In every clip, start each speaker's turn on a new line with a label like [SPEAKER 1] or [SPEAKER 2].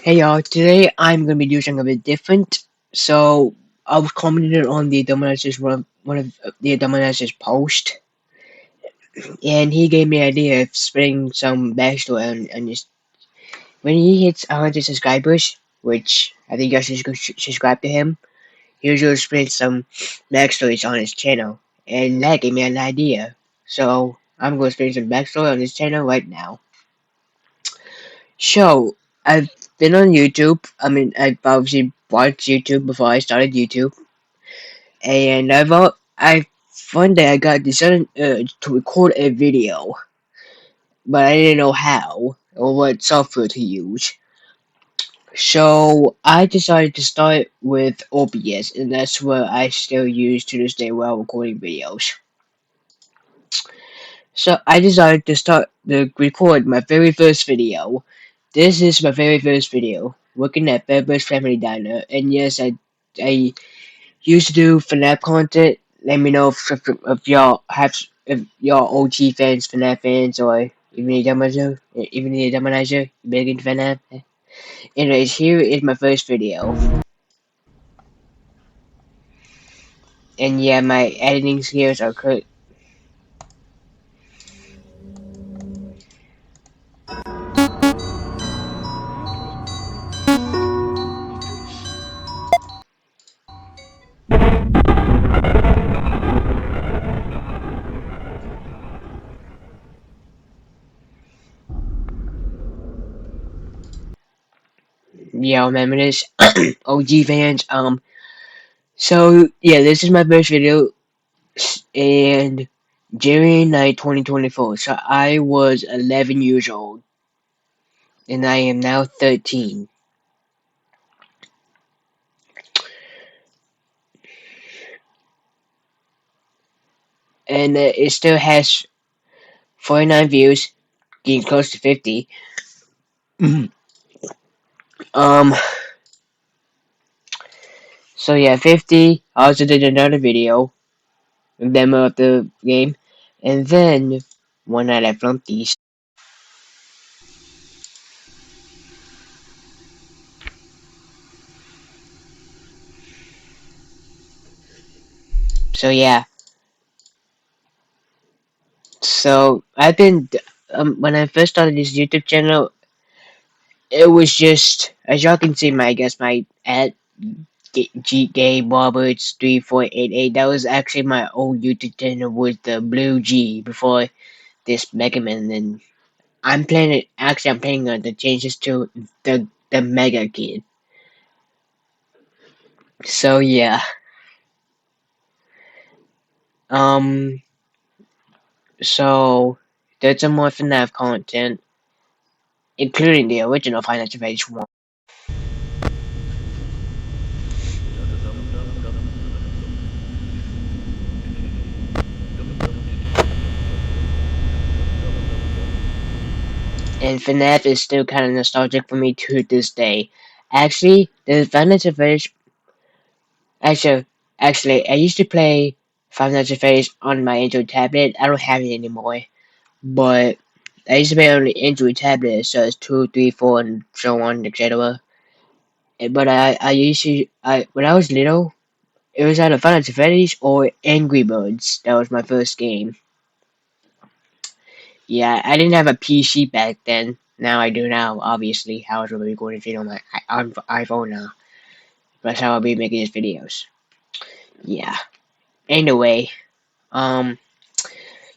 [SPEAKER 1] Hey y'all, today I'm gonna be doing something a bit different. So I was commenting on the Dominus's one of the Dominus's post, and he gave me an idea of spreading some backstory on this. When he hits 100 subscribers, which I think you guys should subscribe to him, he'll just spread some backstories on his channel, and that gave me an idea. So I'm gonna spread some backstory on his channel right now. So I've been on YouTube. I've obviously watched YouTube before I started YouTube. And I one day I got decided to record a video, but I didn't know how or what software to use. So I decided to start with OBS, and that's what I still use to this day while recording videos. So I decided to start to record my very first video. This is my very first video, working at Bear's Family Diner, and yes, I used to do FNAF content. Let me know if y'all have if y'all OG fans, FNAF fans, or even the Dumanizer, big into FNAF. Anyways, here is my first video, and yeah, my editing skills are good. Yeah, remember this, OG fans. So yeah, this is my first video, and January 9, 2024. So I was 11 years old, and I am now 13. And it still has 49 views, getting close to 50. um, so yeah, 50. I also did another video, a demo of the game, and then one night I flunked these. So yeah, so when I first started this YouTube channel, it was just, as y'all can see, I guess my at G Gay Roberts 3488. That was actually my old YouTube channel with the blue G before this Mega Man. And I'm planning on to change this to the Mega Kid. So yeah, um, so there's some more FNAF content, including the original Final Fantasy 1. And FNAF is still kind of nostalgic for me to this day. Actually, the Final Fantasy, actually, I used to play Final Fantasy on my Android tablet. I don't have it anymore, but I used to play on the Android tablet, so it's 2, 3, 4, and so on, etc. But I used to, when I was little, it was either Final Fantasy or Angry Birds. That was my first game. Yeah, I didn't have a PC back then. Now I do now, obviously. How else will I be recording video on my iPhone now? That's how I'll be making these videos. Yeah. Anyway, um,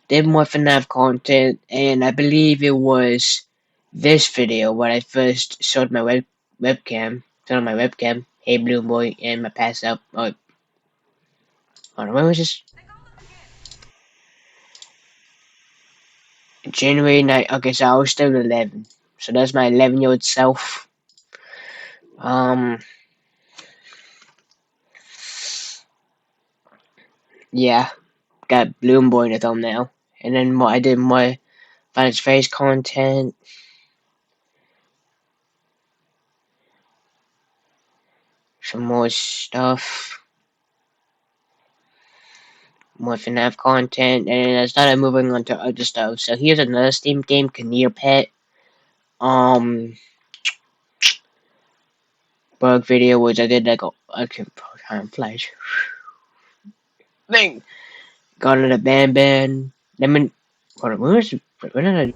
[SPEAKER 1] did more FNAF content, and I believe it was this video where I first showed my webcam, turned on my webcam, Hey Blue Boy, and my pass up. Oh, hold on, when was this? January 9th. Okay, so I was still 11. So that's my 11-year-old self. Um, yeah, got Bloom Boy in the thumbnail. And then I did more Final Face content, some more stuff, more FNAF content, and then I started moving on to other stuff. So here's another Steam game, Neopet. Um, bug video, which I did like a time flash thing. Got it a band. Then when did I?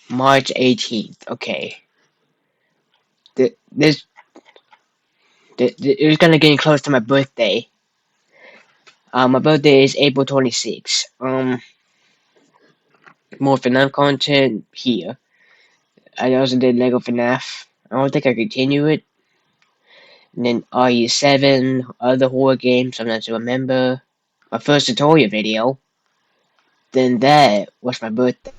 [SPEAKER 1] March 18th. Okay. This it was kind of getting close to my birthday. My birthday is April 26th. More FNAF content here. I also did Lego FNAF. I don't think I continue it. And then RE7, other horror games I'm not to remember. My first tutorial video. Then that was my birthday.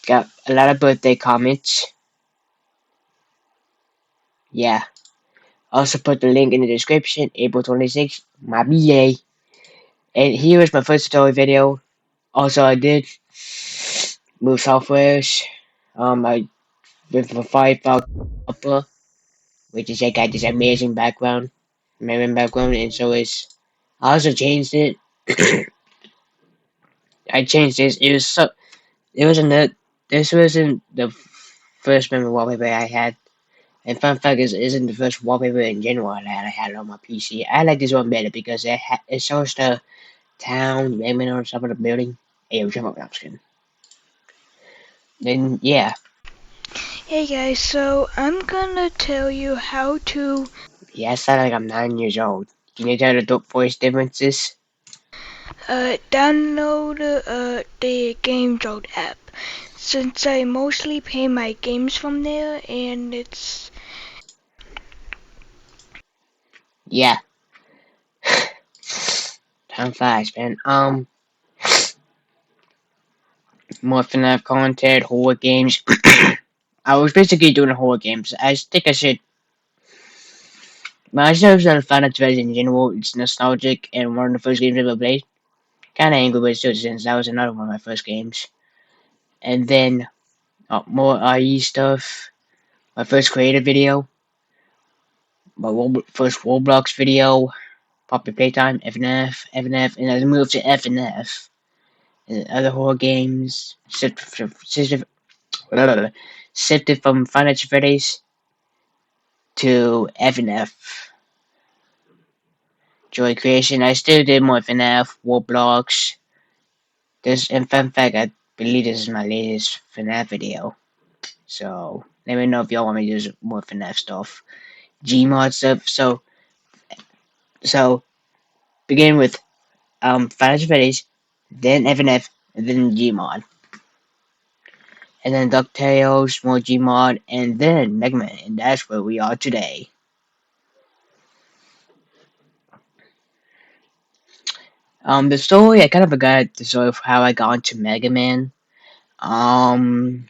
[SPEAKER 1] Got a lot of birthday comments. Yeah. Also put the link in the description. April 26th, my BA. And here is my first tutorial video. Also, I did move softwares. I went for Firefly Opera, which is like got this amazing background, amazing background, and so is. I also changed it. I changed this. It was so. It wasn't that. This wasn't the first memory wallpaper I had. And fun fact is, isn't the first wallpaper in general I had on my PC. I like this one better because it shows the town, maybe on top of the building. Hey, I'm skin. Then yeah.
[SPEAKER 2] Hey guys, so I'm gonna tell you how to
[SPEAKER 1] Yeah, I sound like I'm 9 years old. Can you tell the voice differences?
[SPEAKER 2] download the GameJolt app. Since I mostly play my games from there, and it's
[SPEAKER 1] Yeah. Time flies, man. More FNAF content, horror games. I was basically doing horror games. I think I should. My shows on Final Fantasy in general, it's nostalgic and one of the first games I ever played. Kinda angry with it since that was another one of my first games. And then more IE stuff. My first creative video. My first Roblox video. Poppy Playtime, FNF, FNF, and I moved to FNF. And other horror games. Shifted from Final Freddy's to FNF. Joy Creation. I still did more FNF, Roblox. This, in fact, I believe this is my latest FNAF video. So, let me know if y'all want me to do more FNAF stuff. Gmod stuff. So begin with Final Freddy's, then FNF, and then Gmod. And then DuckTales, more Gmod, and then Mega Man. And that's where we are today. The story, I kind of forgot the story of how I got into Mega Man. Um,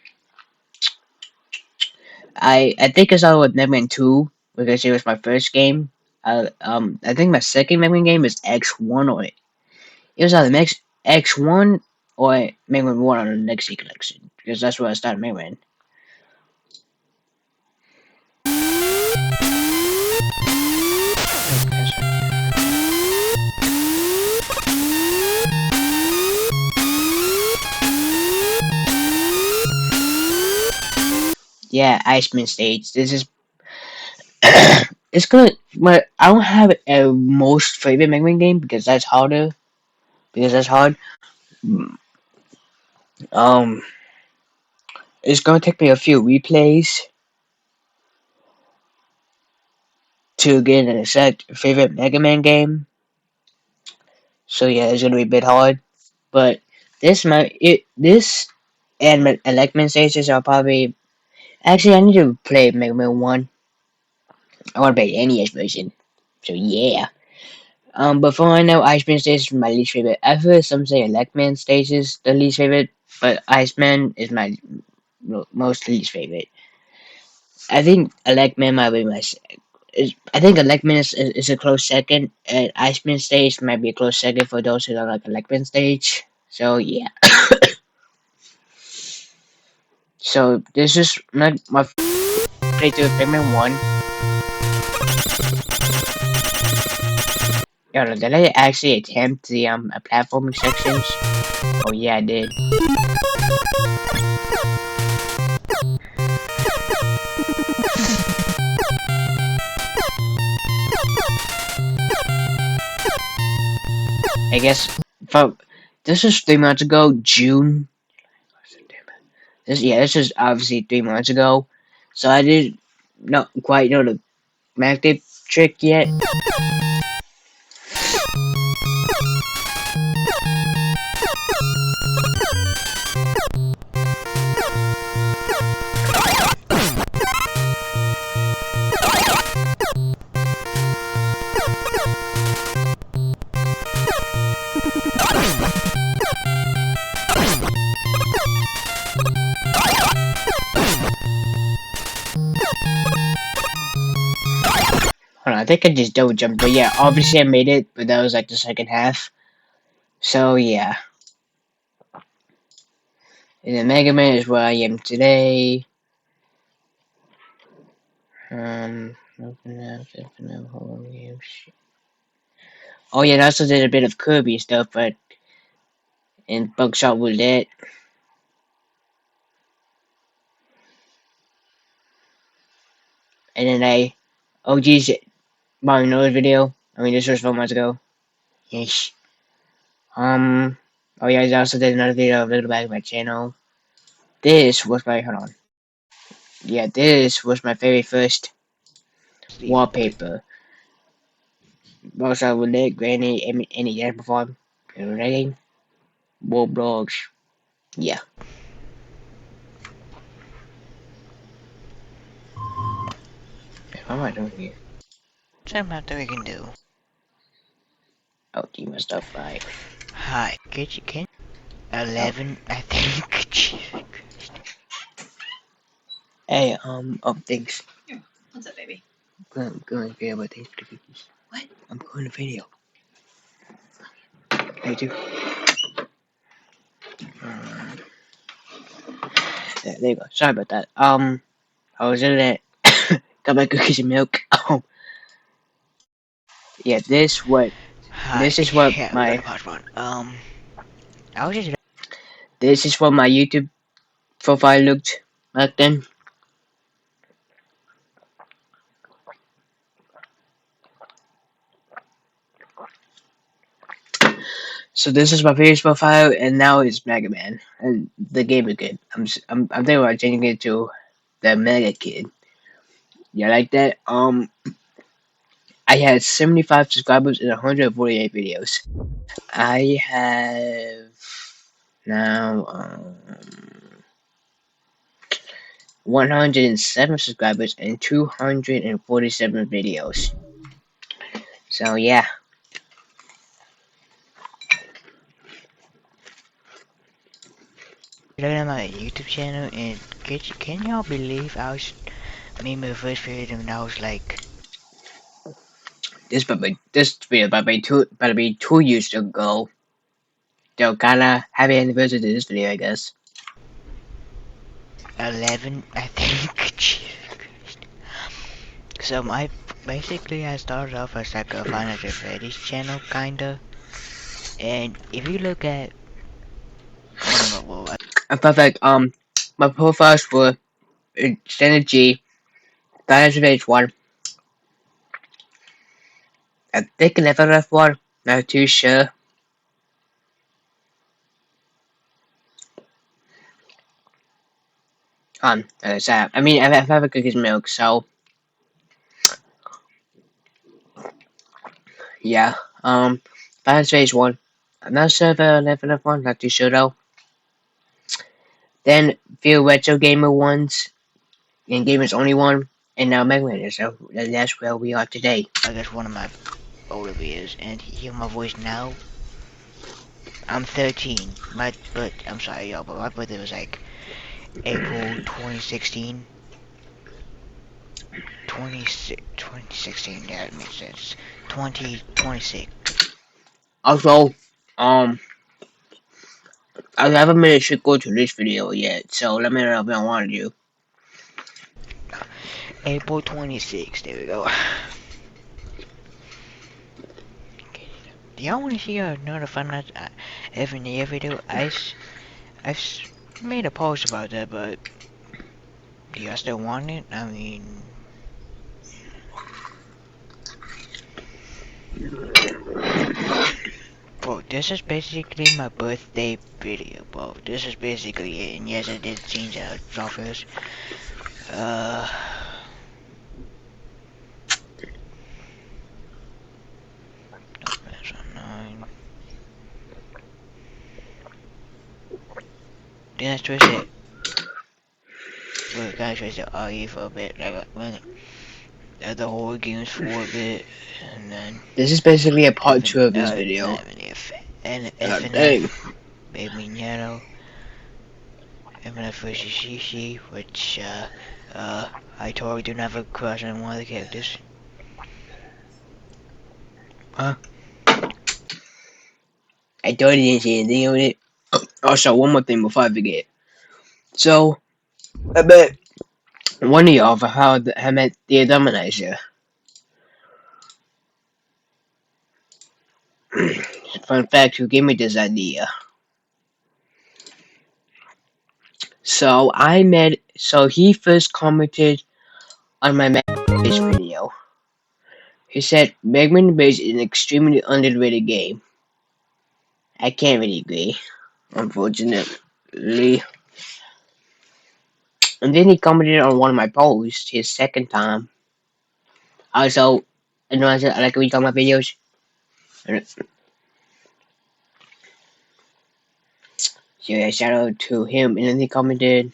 [SPEAKER 1] I think I started with Mega Man 2 because it was my first game. I think my second Mega Man game was X1 or it was either X1 or Mega Man 1 on the Legacy Collection because that's where I started Mega Man. Yeah, Iceman stage. This is it's gonna. But I don't have a most favorite Mega Man game because that's harder. Because that's hard. Um, it's gonna take me a few replays to get an exact favorite Mega Man game. So yeah, it's gonna be a bit hard. But this and Electman stages are probably actually I need to play Mega Man 1. I want to play the NES version. So yeah. But for right now, Iceman stage is my least favorite. I've heard some say Electman stage is the least favorite, but Iceman is my most least favorite. I think Electman might be I think Electman is a close second, and Iceman stage might be a close second for those who don't like Electman stage. So yeah. So this is my playthrough of Mega Man 1. Yo, did I actually attempt the platforming sections? Oh yeah, I did. I guess for this is 3 months ago, June. This is obviously 3 months ago, so I did not quite know the magnet trick yet. Hold on, I think I just double jumped, but yeah, obviously I made it, but that was like the second half. So yeah, and then Mega Man is where I am today. Oh yeah, I also did a bit of Kirby stuff, but in Buckshot Roulette. And then oh geez, Mario Noah's video. I mean, this was 4 months ago. Yes. Oh yeah, I also did another video of Little Bag on my channel. This was my, hold on. Yeah, this was my very first wallpaper. Also, with that, Granny, any year before, rain, Roblox. Yeah. What am I doing here?
[SPEAKER 3] Something we can do.
[SPEAKER 1] Oh, you messed up, right?
[SPEAKER 3] Hi, can 11, I think. Jesus Christ.
[SPEAKER 1] Hey, thanks.
[SPEAKER 4] What's up, baby?
[SPEAKER 1] I'm going to video, but thanks for the cookies.
[SPEAKER 4] What?
[SPEAKER 1] I'm going to video. Hey, too. There you go. Sorry about that. I was in it. Got my cookies and milk. Yeah,
[SPEAKER 3] Hi,
[SPEAKER 1] this is what
[SPEAKER 3] yeah, we're
[SPEAKER 1] my
[SPEAKER 3] gonna pause one. I was just
[SPEAKER 1] this is what my YouTube profile looked back then. So this is my previous profile, and now it's Mega Man, and the game is good. I'm thinking about changing it to the Mega Kid. You like that? I had 75 subscribers and 148 videos. I have now 107 subscribers and 247 videos. So yeah.
[SPEAKER 3] looking at my YouTube channel, and can y'all believe made my first video, and I was like,
[SPEAKER 1] This video probably 2 years ago. So kinda happy anniversary to this video, I guess.
[SPEAKER 3] 11, I think. Jesus Christ. So basically I started off as like a Final Freddy's channel, kinda. And if you look at,
[SPEAKER 1] I felt like my profiles were Standard G, Dynasty Page 1, I think Level F 1, not too sure. I mean, I have a cookies milk, so yeah. Dynasty Page 1, I'm not sure if Level F 1, not too sure though. Then few retro gamer ones, and gamers only one, and now Mega Man. So that's where we are today.
[SPEAKER 3] I guess one of my older videos, and hear my voice now. I'm 13, but I'm sorry y'all, but my birthday was like April 2016. 2016, yeah, it makes sense. 2026.
[SPEAKER 1] Also, I haven't made a shit go to this video yet, so let me know if I want to do.
[SPEAKER 3] April 26, there we go. Do y'all want to see another Five Nights at Freddy's video? Made a post about that, but do y'all still want it? I mean, bro, this is basically my birthday video, bro. This is basically it. And yes, I did change out office. That's online. Then I switched it. Look, I switched it RE for a bit. Like, the whole games for a bit, and then
[SPEAKER 1] This is basically a part 2 of this video.
[SPEAKER 3] And
[SPEAKER 1] Dang.
[SPEAKER 3] FNF, Baby Nano, FNF vs CC, which, I totally do not have a crush on one of the characters. Huh?
[SPEAKER 1] I totally didn't see anything on it. Also, one more thing before I forget. So, I bet one of y'all how I met the Dominizer. Fun fact, who gave me this idea? So he first commented on my Base video. He said, Megman Base is an extremely underrated game. I can't really agree, unfortunately. And then he commented on one of my posts, his second time. Also, I said, I like when you talk about videos. So yeah, shout out to him. And then he commented,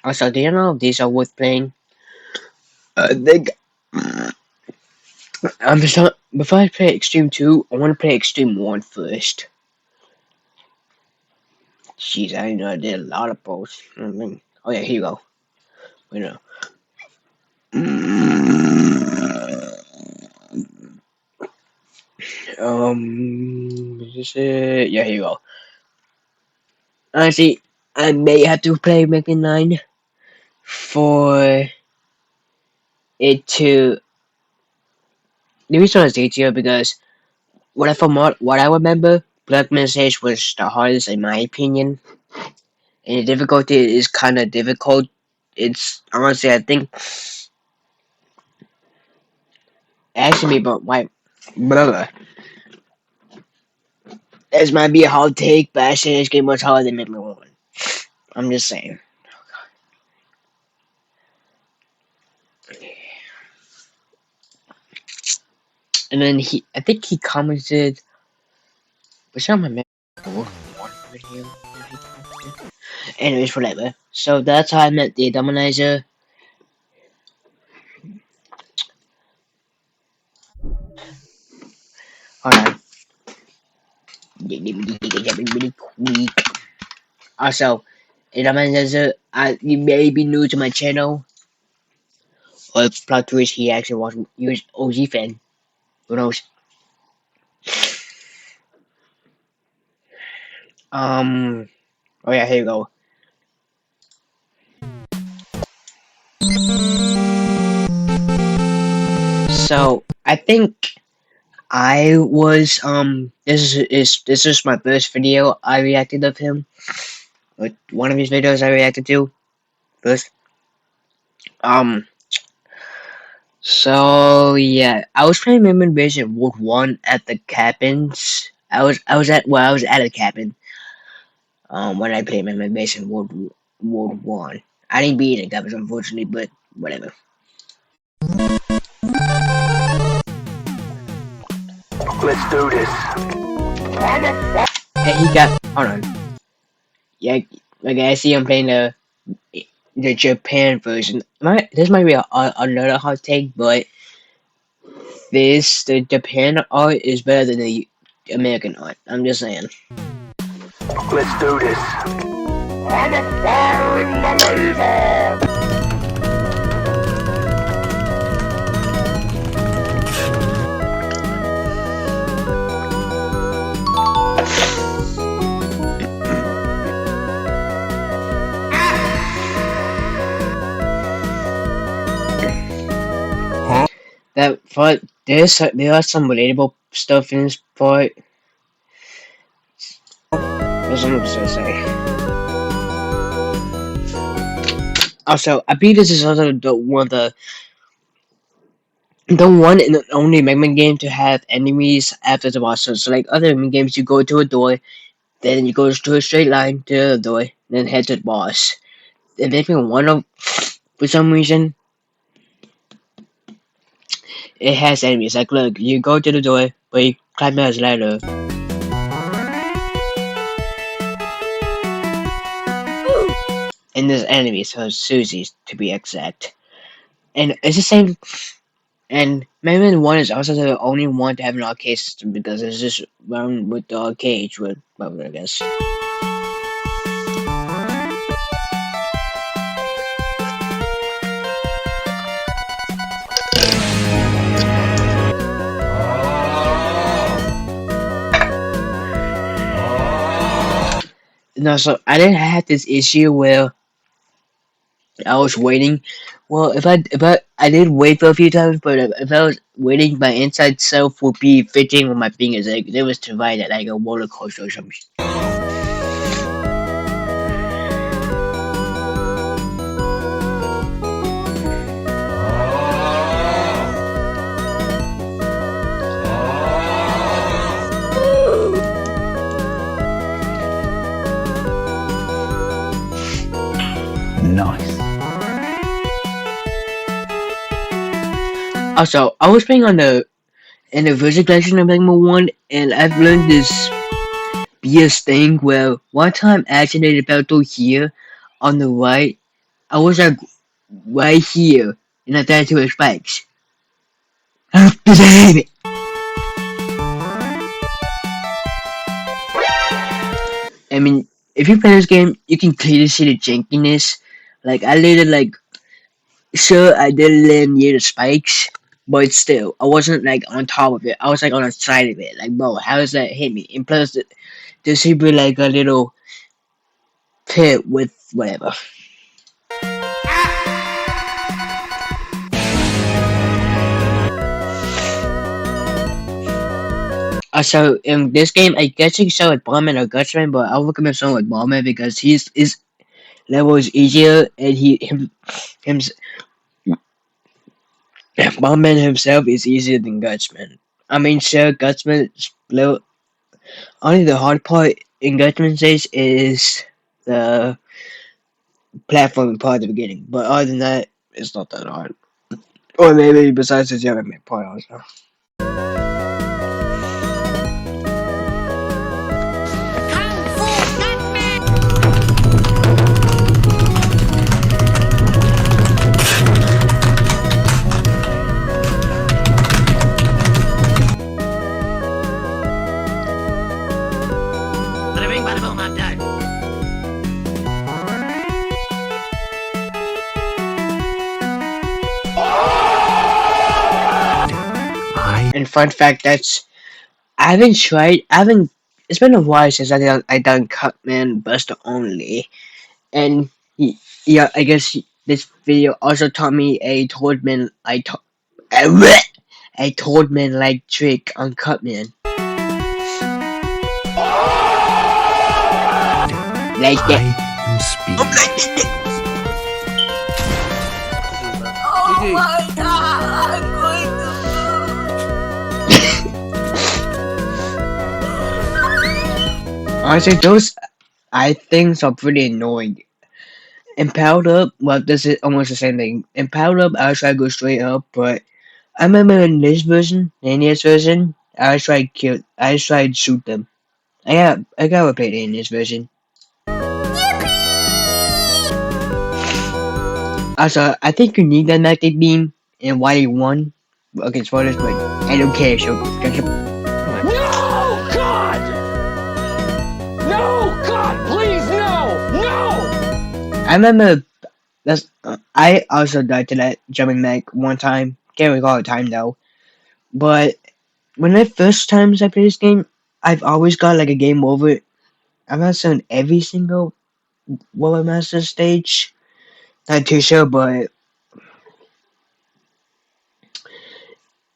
[SPEAKER 1] Also, do you know if these are worth playing? I think before I play Extreme 2, I want to play Extreme 1 first. Jeez, I know I did a lot of posts. Oh yeah, here you go. Wait no. Is this it? Yeah, here you go. Honestly, I may have to play Mega 9 for it to. The reason it's easier because what I remember, Black Message was the hardest in my opinion. And the difficulty is kind of difficult. It's honestly, I think, actually, but my brother. This might be a hard take, but I say this game was harder than Midland 1. I'm just saying. And then I think he commented, was that my one video that he commented? Anyways, whatever. So that's how I met the Dominizer. Hold on. Really quick. Also, the Dominizer, you may be new to my channel. Or if plot twist, he actually was OG fan. Who knows? Oh yeah, here you go. So I think I was this is my first video I reacted of him. Like one of his videos I reacted to first. So yeah, I was playing Mimic Invasion World 1 at the cabins. I was at a cabin. When I played Mimic Invasion World 1. I didn't be in the cabins unfortunately, but whatever.
[SPEAKER 4] Let's do this.
[SPEAKER 1] And he got hold on. Yeah, like I see him playing the Japan version. This might be another hot take, but the Japan art is better than the American art. I'm just saying.
[SPEAKER 4] Let's do this.
[SPEAKER 1] that but there are some relatable stuff in this part. That's what I'm gonna say. Also, I believe this is also the one and only Mega Man game to have enemies after the boss. So like other Mega Man games, you go to a door, then you go to a straight line to the door, then head to the boss. And if you one of for some reason it has enemies. Like look, you go to the door, but you climb a ladder. And there's enemies, so Susie's to be exact. And it's the same. And Mega Man 1 is also the only one to have an arcade system because it's just run with the arcade with I guess. No, so I didn't have this issue where I was waiting. Well, if I did wait for a few times, but if I was waiting, my inside self would be fidgeting with my fingers. Like it was to ride it like a roller coaster or something.
[SPEAKER 4] Nice.
[SPEAKER 1] Also, I was playing on in the version collection of Mega Man 1, and I've learned this BS thing where one time I accidentally fell through here on the right. I was like right here, and I died to his spikes. I believe it. I mean, if you play this game, you can clearly see the jankiness. Like I landed like sure I did land near the spikes, but still I wasn't like on top of it. I was like on the side of it. Like bro, how does that hit me? And plus, there should be like a little pit with whatever. So in this game, I guess you can start with Bombman or Gutsman, but I'll recommend someone with Bombman because his level is easier and him Bombman himself is easier than Gutsman. I mean, sure, Gutsman's level. Only the hard part in Gutsman stage is the platforming part at the beginning, but other than that, it's not that hard. Or maybe besides the yellow part also. And fun fact, I haven't. It's been a while since I done Cutman Buster only, and yeah, I guess this video also taught me a Toadman a Toadman like trick on Cutman. Like that.
[SPEAKER 4] I'm speed.
[SPEAKER 5] Oh my god, I'm going
[SPEAKER 1] Honestly, those things are pretty annoying. In Powered Up, well, this is almost the same thing. In Powered Up, I was trying to go straight up, but I remember in this version, in this version, I tried to shoot them. I got repeat in this version. Also, I think you need that magnetic beam in YD1 against spoilers, but I don't care, so just
[SPEAKER 5] No, God! No, God, please, no! No!
[SPEAKER 1] I remember I also died to that jumping mech one time. Can't recall the time though. But when the first times I played this game, I've always got like a game over. I'm not saying every single World Master stage. Not too sure, but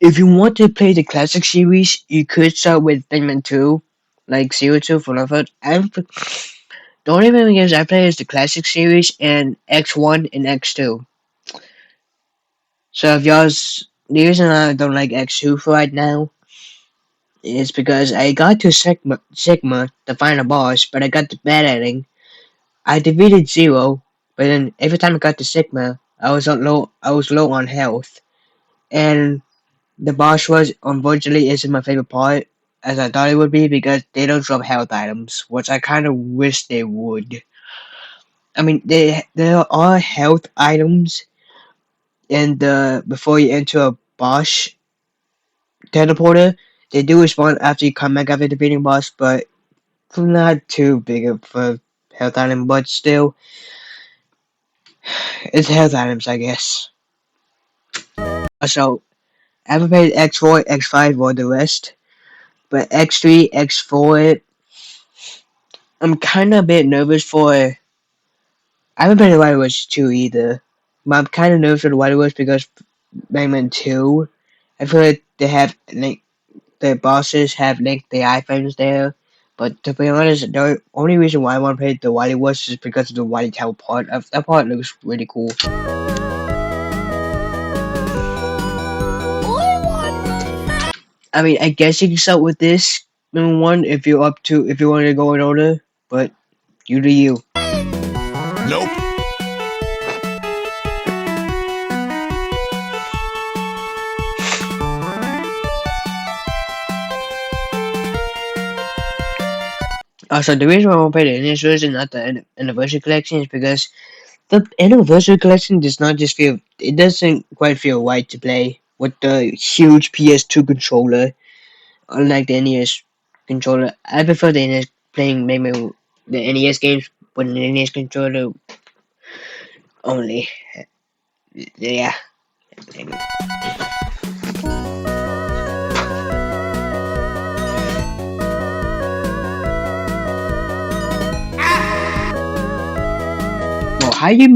[SPEAKER 1] If you want to play the classic series, you could start with Mega 2, like Zero 2 for Love It. The only Mega games I play is the classic series and X1 and X2. So if y'all's the reason I don't like X2 for right now is because I got to Sigma, the final boss, but I got the bad ending. I defeated Zero, but then every time I got to Sigma, I was low on health, and the boss was unfortunately isn't my favorite part, as I thought it would be because they don't drop health items, which I kind of wish they would. I mean, there are health items in the before you enter a boss teleporter. They do respawn after you come back after defeating boss, but not too big of a health item. But still, it's health items, I guess. So I haven't played X4, X5, or the rest, but X3, X4, I'm kind of a bit nervous for. I haven't played the Wild West 2 either, but I'm kind of nervous for the Wild West because Mega Man 2, I feel like they have like the bosses have linked the iframes there. But to be honest, the only reason why I want to play the Wily West is because of the Wily Tower part. That part looks really cool. I mean, I guess you can start with this number one if you want to go in order, but you do you.
[SPEAKER 5] Nope.
[SPEAKER 1] Also, the reason why I want to play the NES version, not the Anniversary Collection, is because the Anniversary Collection does not just feel. It doesn't quite feel right to play with the huge PS2 controller, unlike the NES controller. I prefer the NES playing maybe the NES games with an NES controller only. Yeah. Well, how you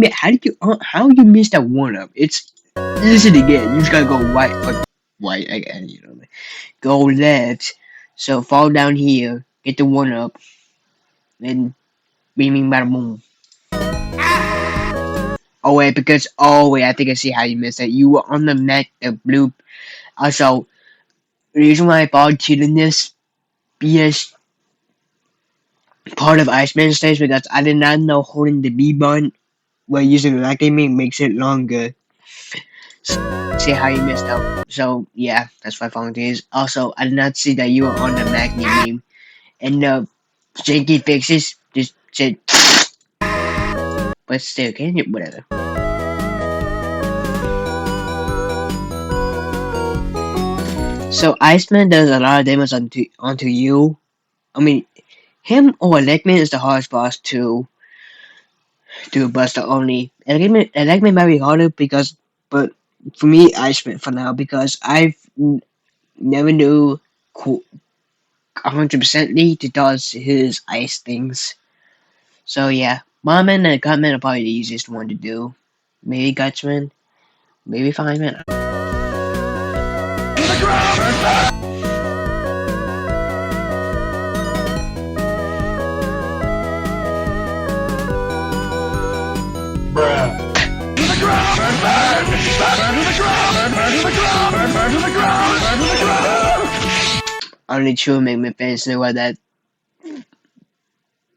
[SPEAKER 1] miss that one up? It's listen again. You just gotta go right again. You know, go left. So fall down here, get the one up, then beaming bada boom. Oh wait, I think I see how you missed that. You were on the map, the blue. Also, the reason why I bought cheating this BS part of Iceman stage because I did not know holding the B button while using the light gaming makes it longer. See how you missed out. So yeah, that's why I found this. Also, I did not see that you were on the Magni game. And the janky fixes just said but still can you whatever. So Iceman does a lot of damage onto you. I mean him or Electman is the hardest boss to Buster only. Electman might be harder because but for me Iceman for now because I've never knew 100%ly to does his ice things. So yeah, Bombman and Gutman are probably the easiest one to do. Maybe Gutsman, maybe Fireman. Only true Mega Man fans know why that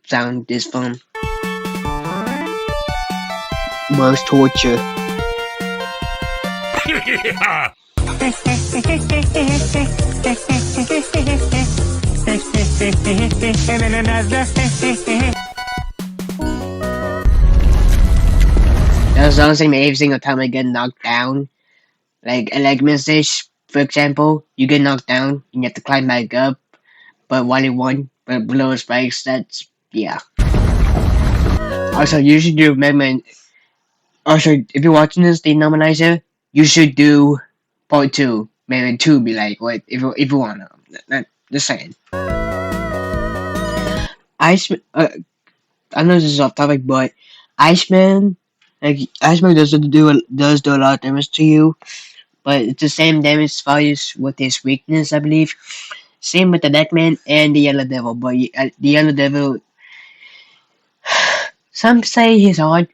[SPEAKER 1] sound is fun. Most torture. That's honestly every single time I get knocked down. Like Electman stage, for example, you get knocked down, and you have to climb back up, but while you won, but below spikes, that's yeah. Also, you should do Mega Man. Also, if you're watching this, the Nominizer, you should do part 2. Mega Man 2 be like, what, if you wanna. Just saying. Iceman, I know this is off topic, but Iceman, like, Iceman does do a lot of damage to you, but it's the same damage values with his weakness, I believe. Same with the Deckman and the Yellow Devil, but the Yellow Devil, some say he's hard.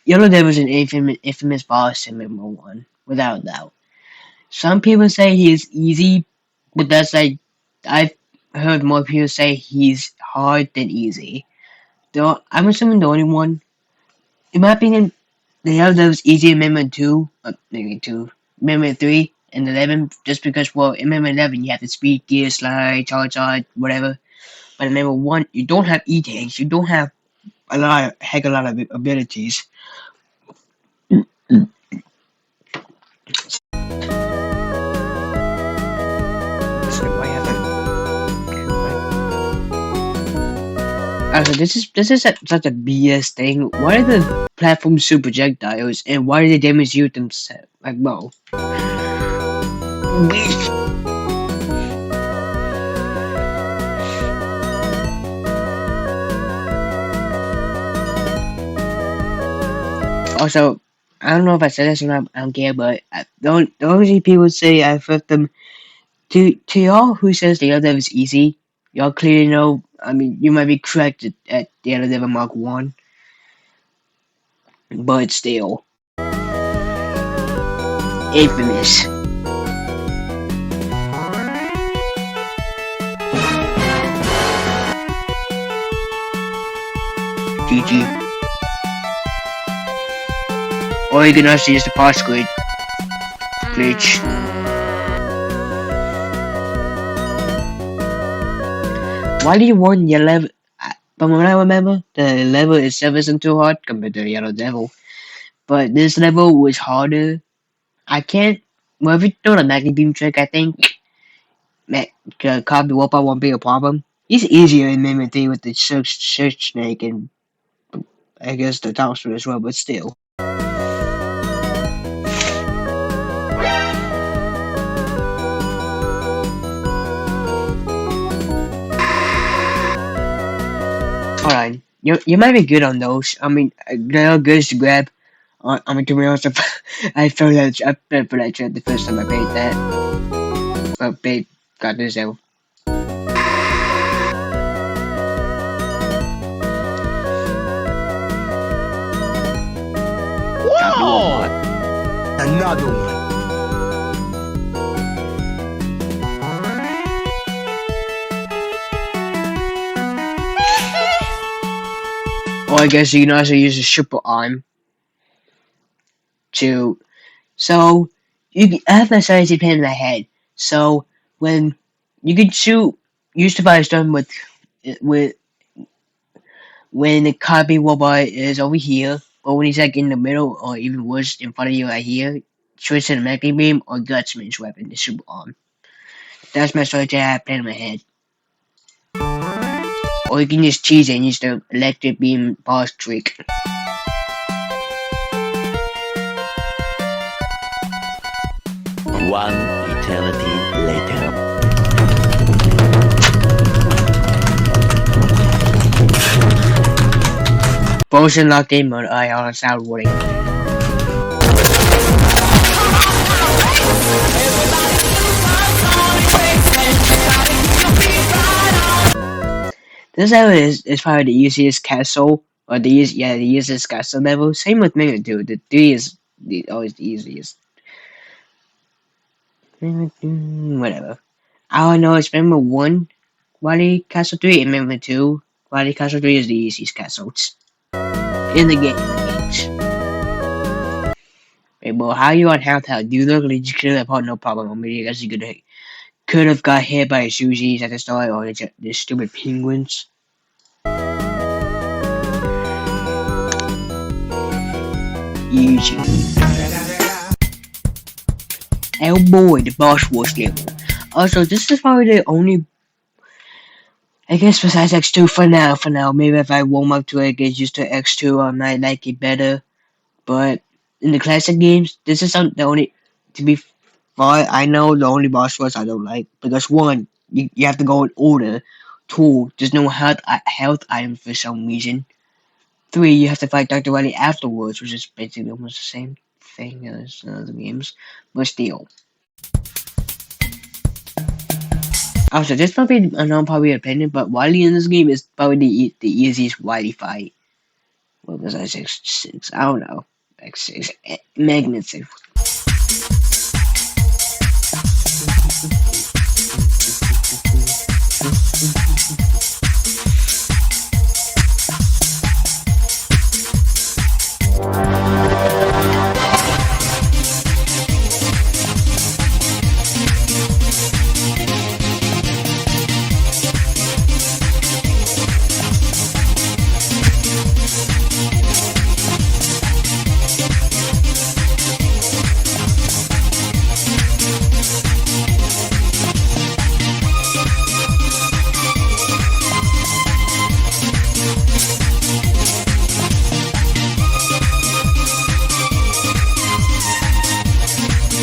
[SPEAKER 1] Yellow Devil's an infamous boss in Member 1, without a doubt. Some people say he's easy, but that's like, I've heard more people say he's hard than easy. Though I'm assuming the only one, in my opinion, the Yellow Devil's easy in Member 2, maybe 2, Member 3, and 11, just because, well, in Member 11 you have the speed, gear, slide, charge, whatever. But in Member 1, you don't have E-tanks, you don't have heck a lot of abilities. Also, this is such a BS thing. Why are the platforms super projectiles, and why do they damage you themselves? Like, whoa. Also, I don't know if I said this or not. I don't care, but the only people say I flipped them. To y'all who says the other is easy, y'all clearly know. I mean, you might be correct at the other level Mark 1, but still. Infamous. GG. Or you can also use the part squid glitch. Why do you want your level? From what I remember, the level itself isn't too hard compared to the Yellow Devil. But this level was harder. I can't. Well, if you know the Magnet Beam trick, I think Copy Whopper won't be a problem. It's easier in Memory 3 with the Search Snake and I guess the Tower as well, but still. Alright, you might be good on those. I mean, they're good to grab. I mean, to be honest, I felt that I paid for that trip the first time I paid that. But babe, got this out.
[SPEAKER 5] Whoa! Another one.
[SPEAKER 1] Or I guess you can also use a super arm to. So I have my size pin in my head. So when you can shoot, use the fire stone with when the copy robot is over here, or when he's like in the middle, or even worse, in front of you right here, switch to the Magnet Beam or Gutsman's weapon, the super arm. That's my strategy I have planned in my head. Or you can just cheese it and use the electric beam boss trick.
[SPEAKER 4] One eternity later.
[SPEAKER 1] Potion locked in mode, I on sound warning. This level is probably the easiest castle, or the easiest castle level. Same with Mega 2. The 3 is always the easiest. Whatever. All I know is Member 1, Wily Castle 3, and Member 2, Wily Castle 3 is the easiest castles. In the games. Wait, well, how you on health? You literally just could have had no problem. I mean, you guys could have got hit by Sushi's at the start, or the stupid penguins. Easy. Oh boy, the boss was level. Also, this is probably the only, I guess, besides X2 for now. Maybe if I warm up to it, get used to X2, I might like it better. But in the classic games, this is the only, to be fair, I know the only boss rush I don't like. Because one, you have to go in order. Two, there's no health item for some reason. 3, you have to fight Dr. Wily afterwards, which is basically almost the same. think there's other games, but still. Also, this probably an unpopular opinion, but Wily in this game is probably the easiest Wily fight. What was I, 6? I don't know. Like 6. Magnet 6.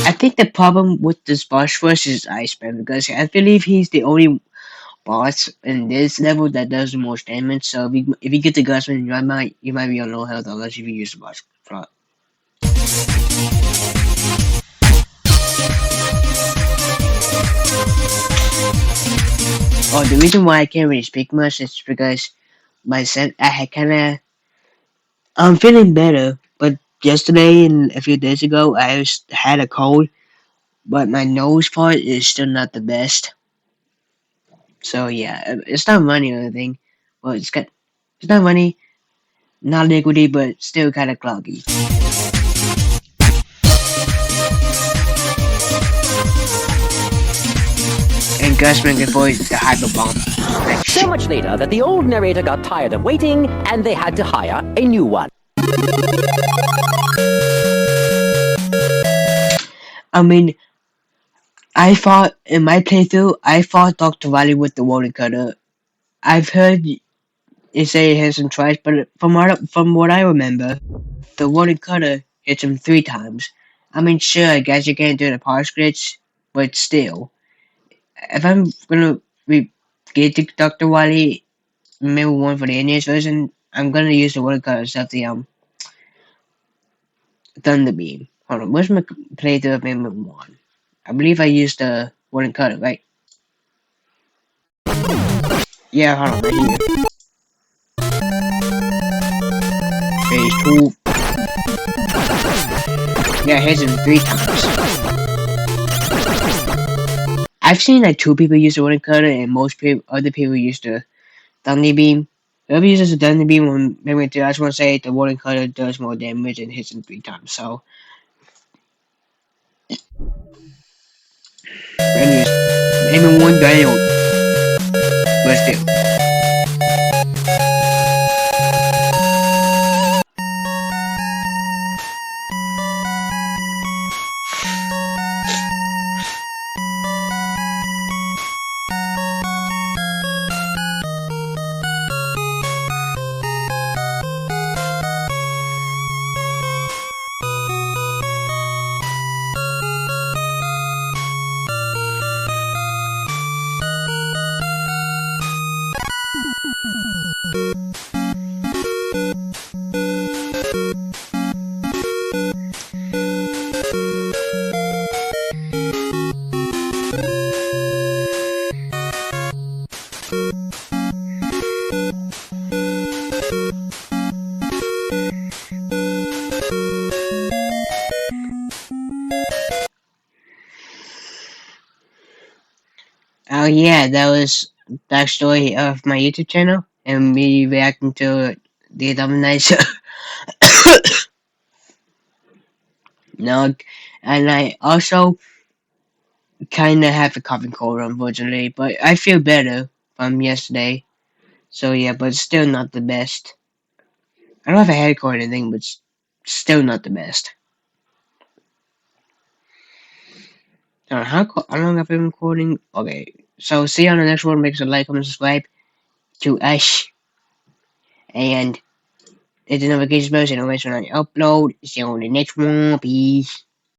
[SPEAKER 1] I think the problem with this boss rush is Iceman because I believe he's the only boss in this level that does the most damage. So if you get the Gusman, you might be on low health unless if you use the boss slot. Oh, the reason why I can't really speak much is because I'm feeling better, but yesterday and a few days ago had a cold, but my nose part is still not the best. So yeah, it's not runny or anything. Well, it's not runny, not liquidy, but still kind of cloggy. And Gusman avoid the hyper bomb.
[SPEAKER 6] So much later that the old narrator got tired of waiting and they had to hire a new one.
[SPEAKER 1] I mean, in my playthrough, I fought Dr. Wily with the Water Cutter. I've heard it say it hits him twice, but from what I remember, the Water Cutter hits him 3 times. I mean, sure, I guess you can't do the parse glitch, but still. If I'm gonna get to Dr. Wily, maybe one for the NES version, I'm gonna use the Water Cutter instead of the Thunder Beam. Hold on, where's my playthrough of Mega 1? I believe I used the Water Cutter, right? Yeah, hold on, right here. Phase 2. Yeah, it hits him 3 times. I've seen like 2 people use the Water Cutter, and other people use the Thunder Beam. Whoever uses the Thunder Beam on Memory 2, I just want to say the Water Cutter does more damage and hits him 3 times, so. Anyways, Memory 1 failed. But still. Oh yeah, that was backstory of my YouTube channel and me reacting to the Dominator. No, and I also kind of have a cough and cold, unfortunately, but I feel better from yesterday. So yeah, but still not the best. I don't have a head cold or anything, but still not the best. How long have I been recording? Okay, so see you on the next one. Make sure to like, comment, subscribe to Ash, and hit the notification bell so you know when I upload. See you on the next one. Peace.